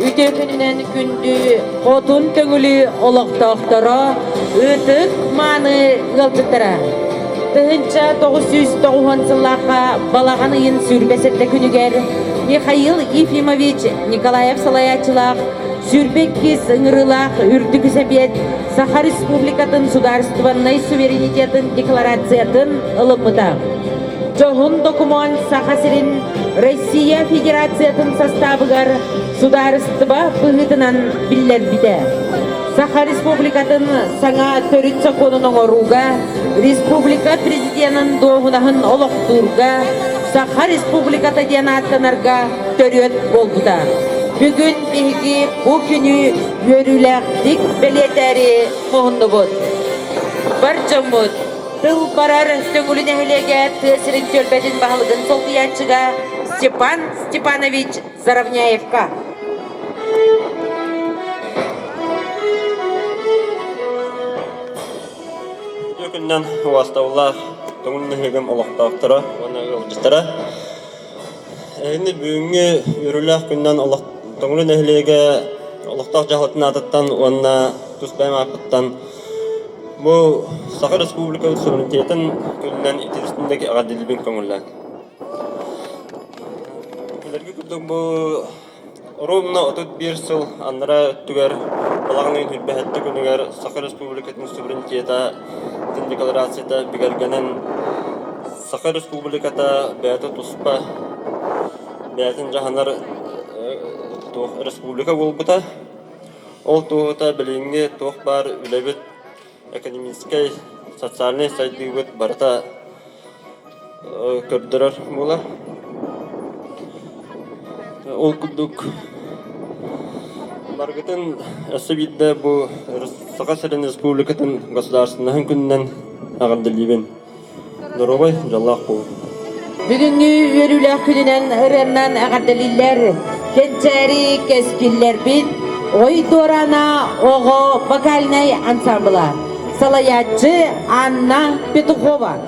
Ütökünün gündü qotun töngülü olaqtaqtara, ötük manı ıltıtıra. Тыһынча 990 сыллаqa балағанайын сүрбесетті күнігер Михаил Ефимович Николаев Салаячылақ сүрбек кез ыңырылақ үрдік сәбет Саха Республикатын сударстванной суверенитетін декларациятын ылымыда. Жоғын документ Сахасырын Россия Федерациятын составыгар сударства пығытынан білер биде. Саха Республикатын саңа төрүт законының оруға, Республика президентінің доғынағын олықтырға, Саха Республиката денаттанарға төрөт болбыда. Бүгін бейгі бұл күні өріләқтік білетәрі мұғынды бұд. Бір жымыд, тыл барар төңілін әхілеге тәсірін төлбәдің бағылығын солтиятшыға Степан Степанович Заравняевқа. Күннен уаставлар тоңын хегем олақтақтыра, оны ылжыстыра. Әйні бүгінгі үріләқ күннен тоңын әхілеге олақтақ жағылытын атыттан, онына тұспайм апыттан. Бұл Саха Республика суверенитетін күннен итірістіндегі ағадилбін көңілләк. Күлерге күрдік бұл Ровно отут bir сыл аннара өттүгер балағының хүрбәхетті күнігер Саха Республикатын суверенитета декларацията бігергенен Саха Республиката бәйті тұспа бәйтін жағанар республика болбыта. Ол туғыта біліңге тоқ бар үләбіт экономическай, социальный сайдығыт барыта көрдірір болар. Ол күдік барғытын әсі бидді бұл Саха Республикатын государственнығын күннен ағандылыбен. Дұрабай, жаллақ бұл. Бүгінгі өріләқ күнінен ұрыннан ағандылылар, кенчәрі кәскілер бит, ой дорана оғы вокальный ансамбла. Салаятчы Анна Петухова.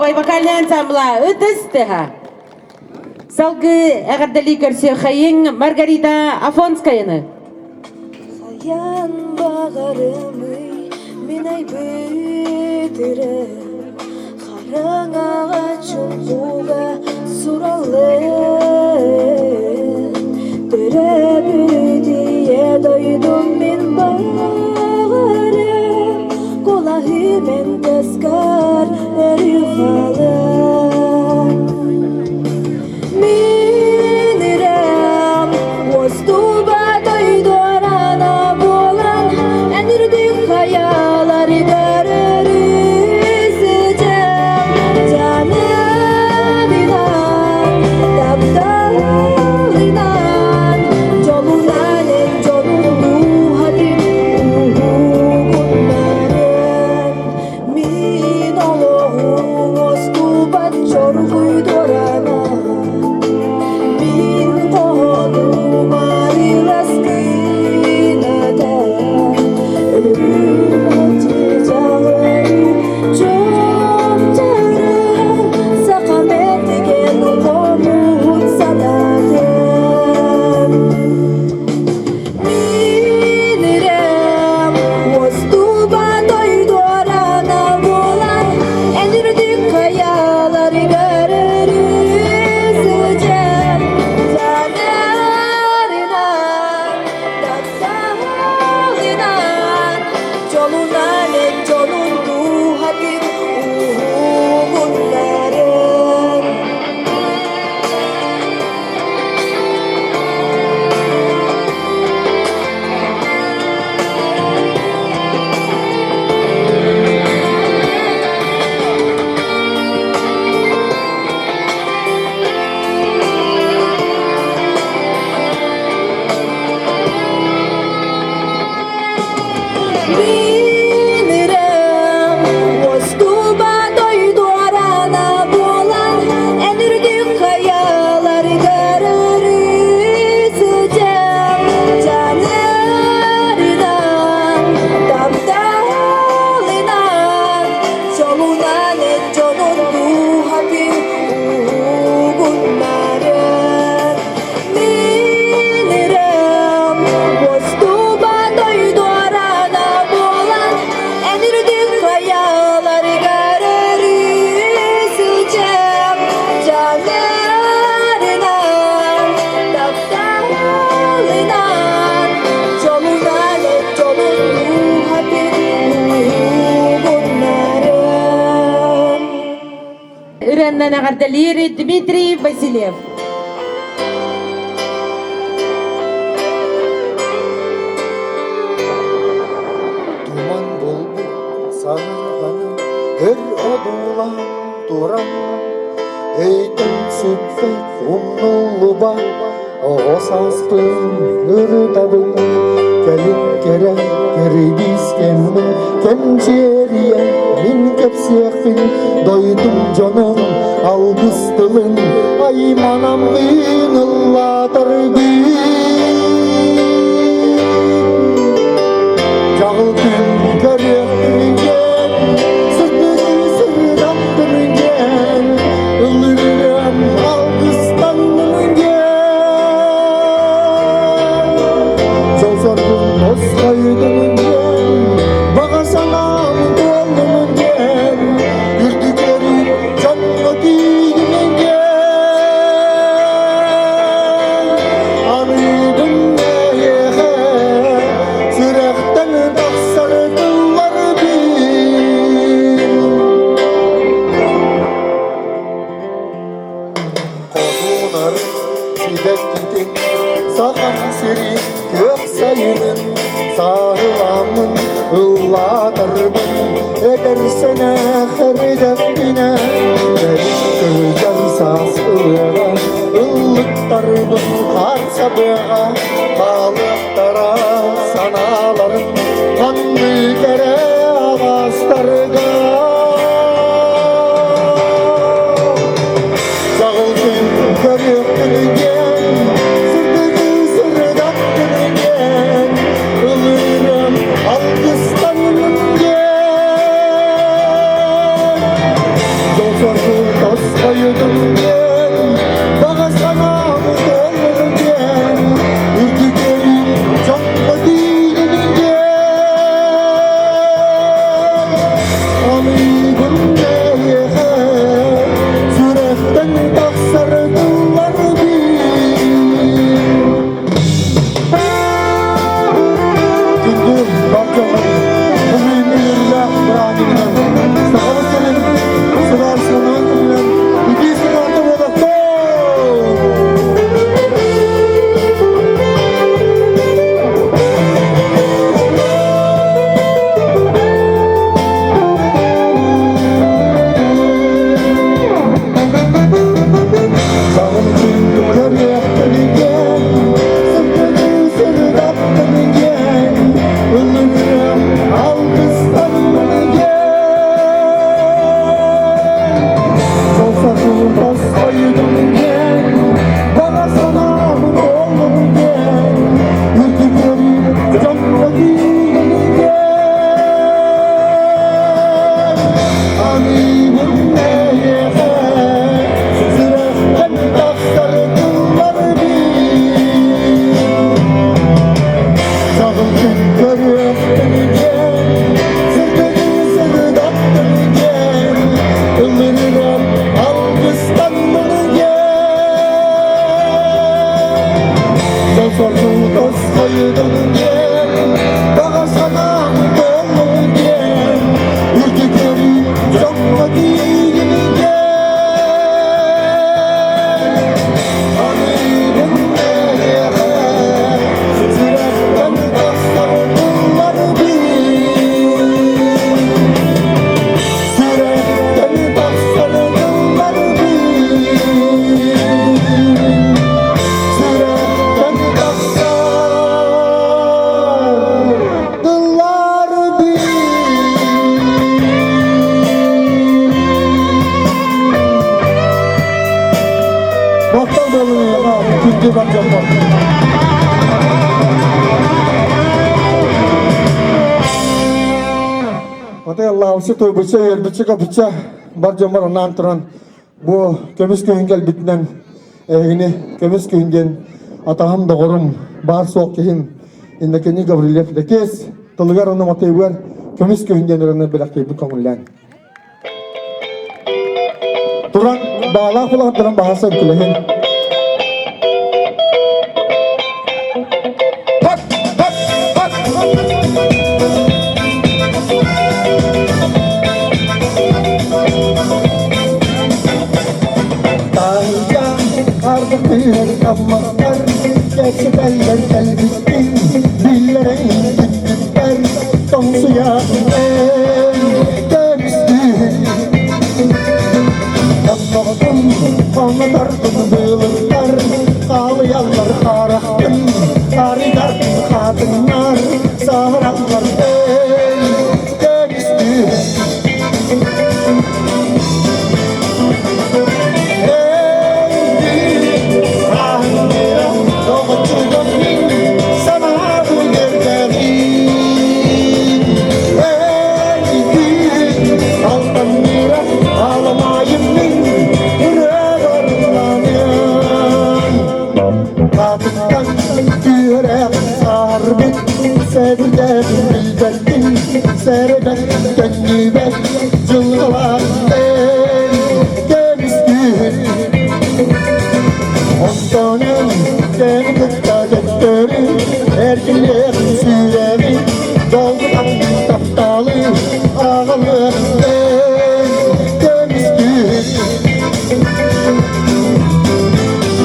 Огой вокальный ансамбла Ыдыстыга. Салгы әғардали көрсе хайын Маргарита Афонскаяны. Хаян бағарымы мен ай бітірі Хараңаға чүнғуға сұралы Түрі бүтіе дойдым мен бағарым Қолағы мен тәскар әрі қалым Минерам Остуба дойдорана болан Әнірдің хаялары көрірізіжем Жанымынан, тапталынан Жолунан ен жолунду хадим уғынларын Min олоғын остуба чорғуй дорана Min qoğdum arılas kıynada Ölüm acı çağırı çok çağırı Sakamet gel komut sadadım Minirem Ostuba doydorana bolan Enirdik kayaları görürüz Ucem canarından Taksağından Jolunan en jolundu hakim uğunların Minirem Ostuba doydorana bolan Enirdik kayaları görürüz Ucem canarından Tamptalından Jolunan en jolundu hakim uğunların Minirem Ostuba doydorana bolan Enirdik kayaları görürüz Ucem canarından Tamptalından Jolunan en jolundu hakim uğunların Ürenden әғардалері Дмитрий Васильев. Думан болбу сағырғаны бір одулан туран Эйтін сүтфе умнулу бар Оғосаспын үрі табын Кәлін кере керебіз кемме Кем жерия мин кепсияқпин Дойдым жоның алғыстылын Айманам мин ыллатыр Жалдың көректірген Сырдың сырдан түрген Үлірем алғыстан мүнген Жолсордың осқайды мүнген Бағасанам толы мүнген Үрдікері жанға кейді мүнген Арыдың әйеғе Сүрәқтен тақсардылар бейін Қозулар сидек кетен Саған сері көк сайының Сағыламын ұлладырмын Әгер сені қырдақпіне Көздер сасыға Ұллықтармын қарсабыға Қалықтара саналарын Қанды кәрі ағастарға Жағылдың көрек күнген Сырдығы сырдақ күнген Үлірем алғыстан мүнген Жол bolun ya. Tündü bak canım. Otay Allah usu toy bıça yer bıça kapıça bar jamar onan turan bu kömüs köyün gel bitnen yine kömüs köyünden ataham doğurum bar soğuk kehin indekeni Gabriel'e de kes tılgar onu matay var kömüs köyünden öğrenen belakayı bu kamulan turan bağla kulak turan bahasa kulehin pat pat pat artık bir kapmaklar geçibeller elbittin dillerin gittikler son suya dönüştü yapmadım anlatardım bığlıklar ağlayanlar haraktın haridardım kadınlar sahranlar dönüştü Sevden bilbettin, serden gönlüme cılgılar dönüştü. Ondanın denizde defteri, ergilerin süremi, dolduran taptalı ağalık dönüştü.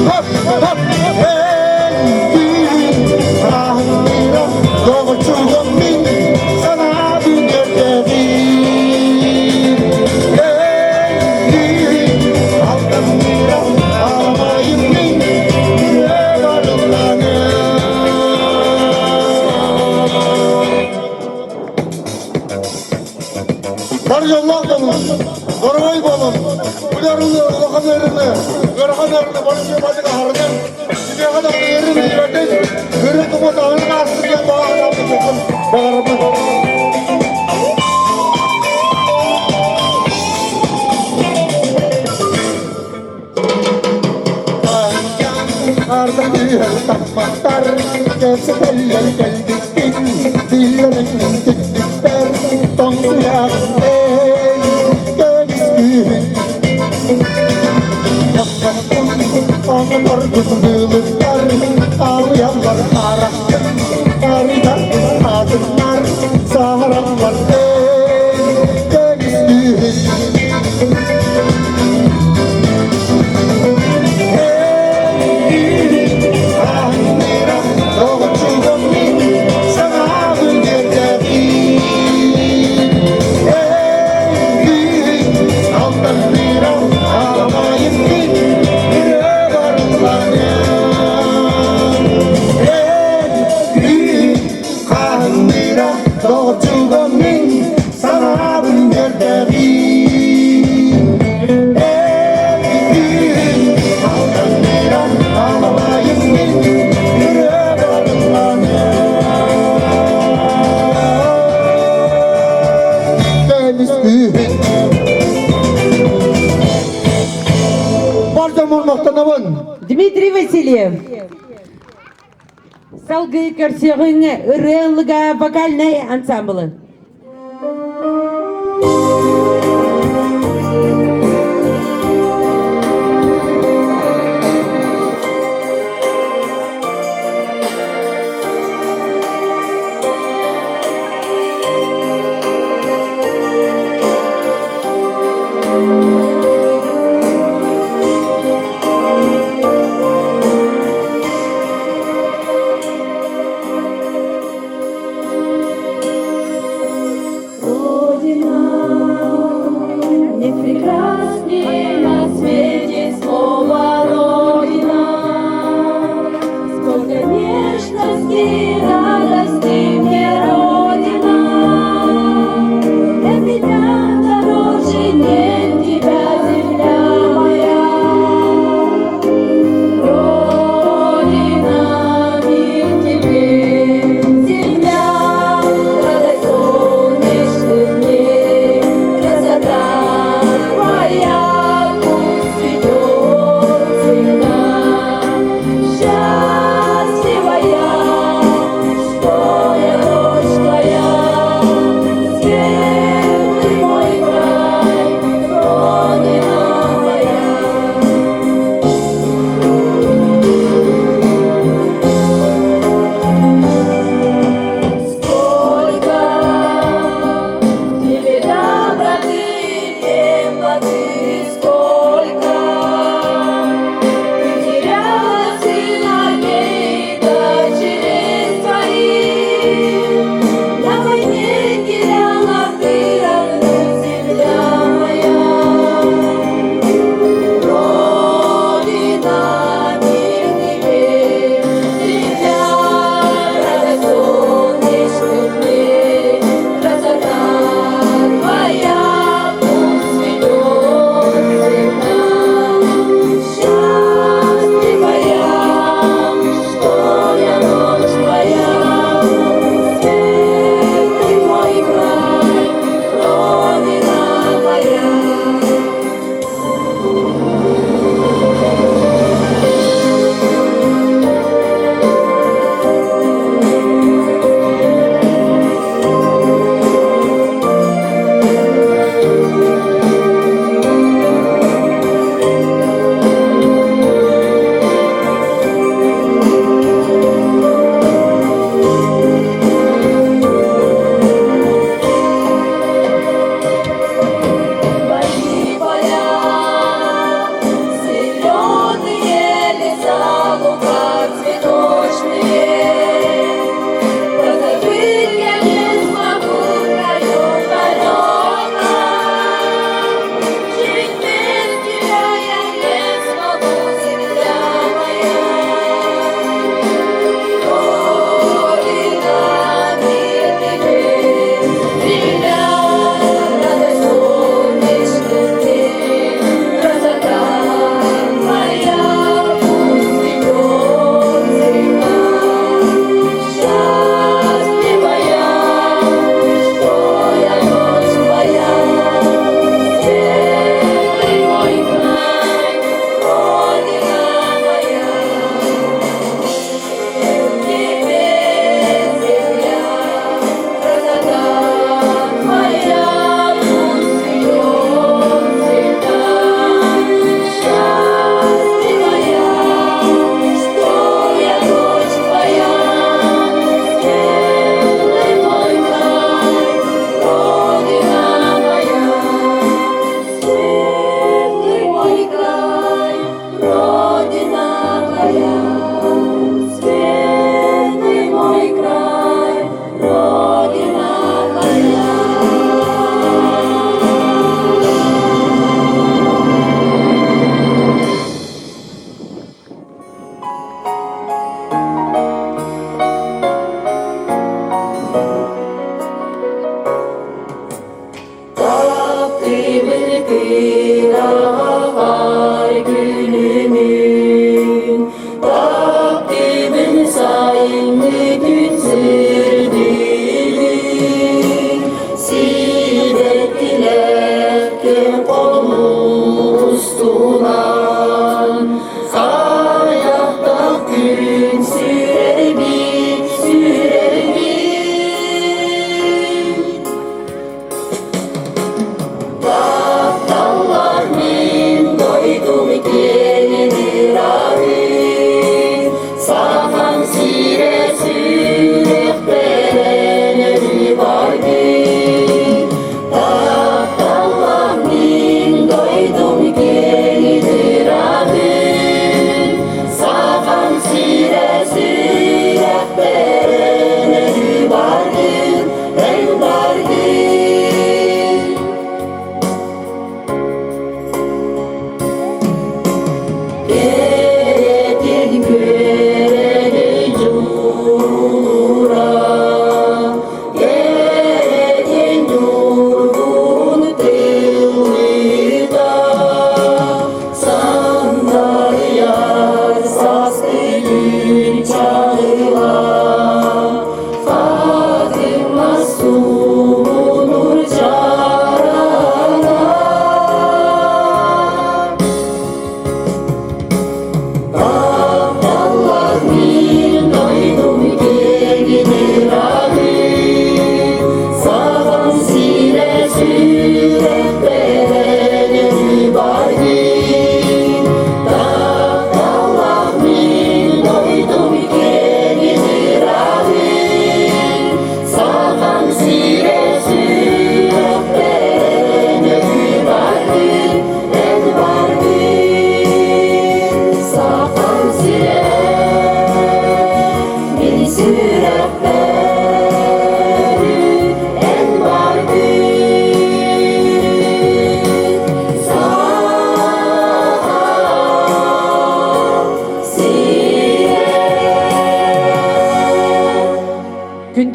Hop hop Barjallah bolun, Goray bolun, bularını ulakan yerini, görakan yerini, barışya batık harının, size kadar yerini yönetin, görün kuma dağının aslında bağırapı kesin, bağırapı. Artık bir tapmaktar, gelse eller geldiktin, dillerin gittikler, son suya anlatardım bığlıklar ağlayanlar haraktın haridardım kadınlar sahranlar dönüştü. Дмитрий Васильев. Салгы Корсегын Релга вокальный ансамбль.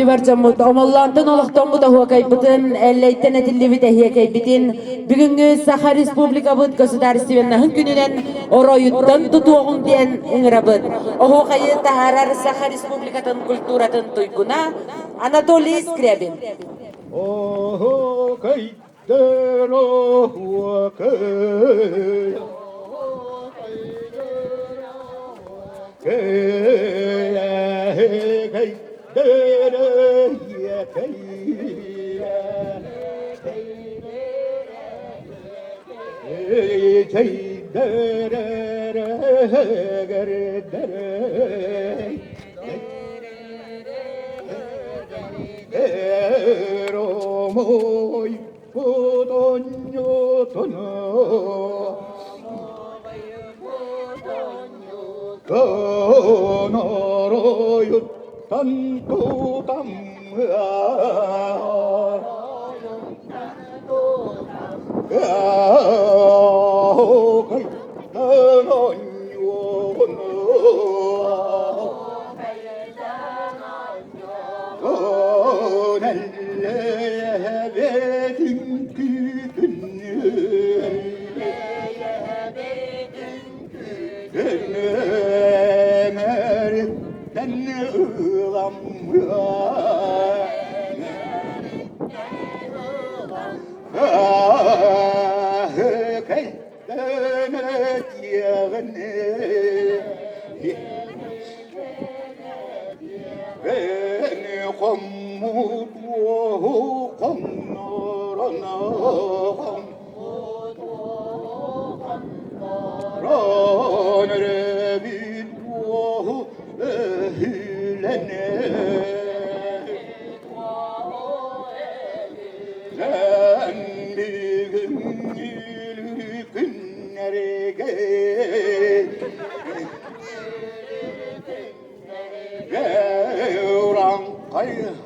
barcamut omollantın olaqtan bu da huakaybıtın elleyten etillibi de hiyakaybıtın bugünkü Saha Respublikabıt Gosudaristivenahın gününen oroyuttan tutuğun diyen ıngırabıt. O huakayı taharar Saha Respublikatın kulturatın tuyguna Anatoly Skriabin. Oh, kaydero huakay. Muy putoño tono Kanoroyut tanto tamga Kay tanonyo no Konalle vedin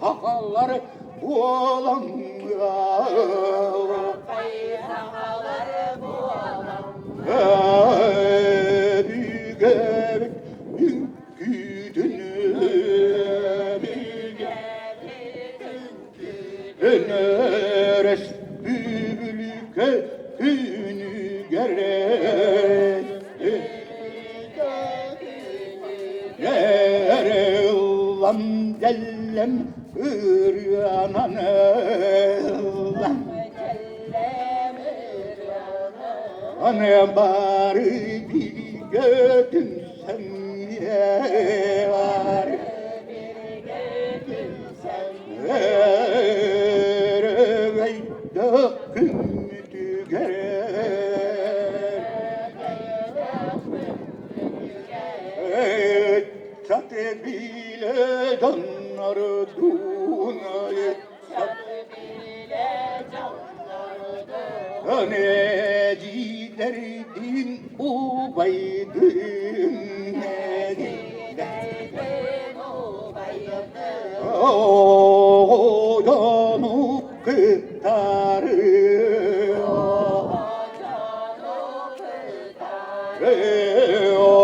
Hakalar buğalanlar Büyük Öneres büyülüke günü gerek Yerellam cellem üryananellam Anne bari bir götün sen var Erevey dökümdü gerek Çatı bile canları dunayet Necilerdin ubaydın O canı kıtarı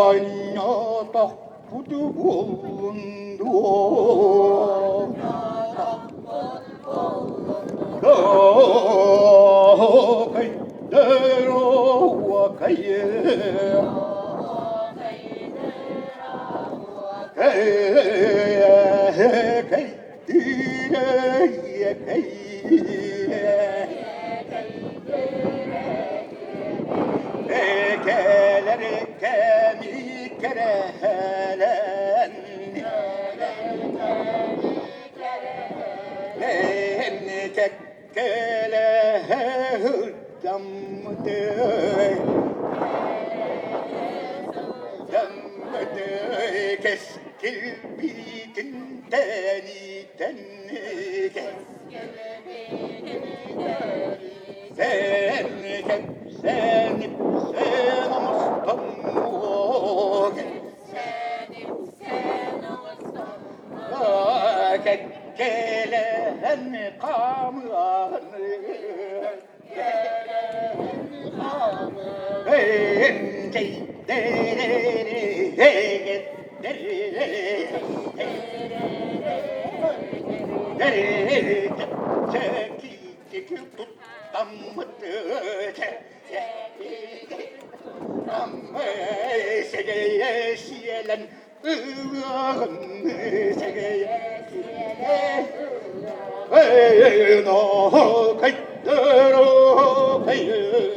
Anna tak putu bulundu Kaydero vakaye Ekeleri kemik kerehelen Kekkele hırcamdı Damdı keskil bitin teniten Sen sen amustan Kekkelen kamranı Nereye çekip tutamadı Ama segeye siyelen ıvağın segeye siyelen no kaytero kaytero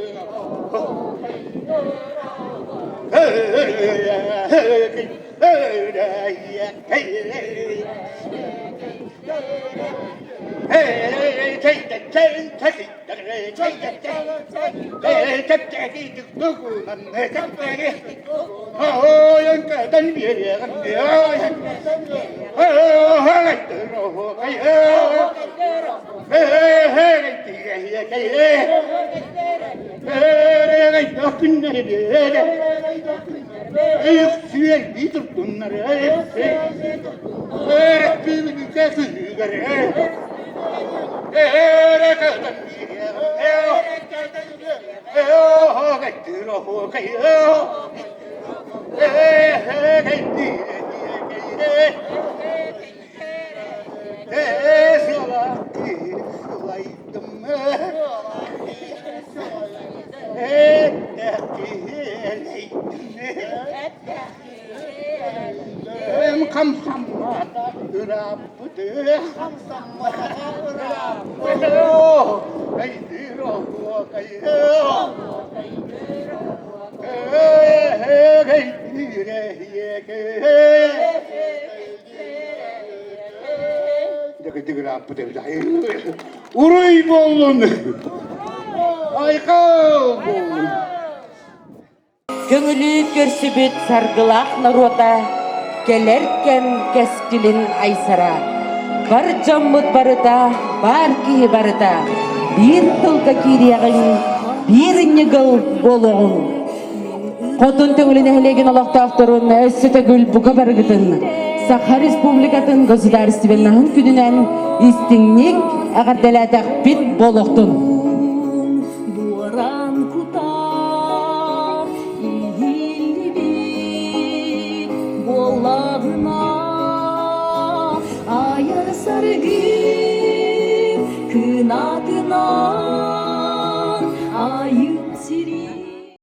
Süer bir bunları öğrettiğini kesinlikle Uruy bolun. Ayka bolun. Köngülü körsübüt sargılak narota, kelerken keskilin aysara. Bar jammut barıda, bar kihi barıda, bir tılka kiriyagın, bir nigıl boluğun. Kotun töngülüne helegen Allah'tağıtırın, össüte gül buka barıgıtın. Sakha Respublikatın Gosударственнahın gününen istinlik ağırdeladaq bit boluğtun. Buaran kutar ihilli bollağına ayar sargı kınadına